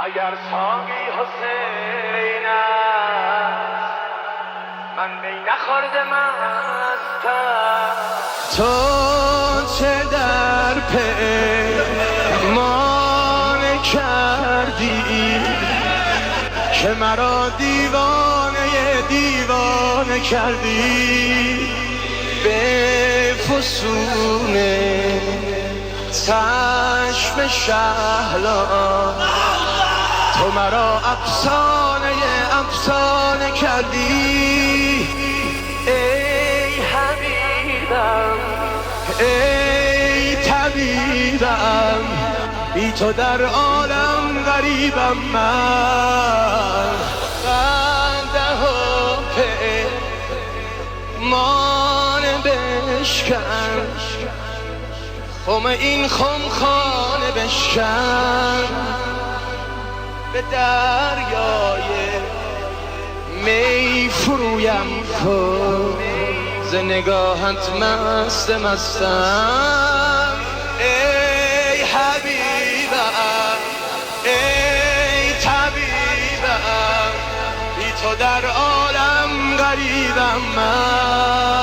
اگر ساقی حسین است من می نخورده مستم. تو چه در پیمان کردی که مرا دیوانه کردی به فسون چشم شهلا. تو مرا افسانه کردی ای حبیبم ای طبیبم، بی تو در عالم غریبم من. بنده ها پیمان بشکن، خم این خمخانه بشکن، به دریای می فرویم کن، ز نگاهت مستم. ای حبیبم ای طبیبم، بی تو در عالم غریبم من.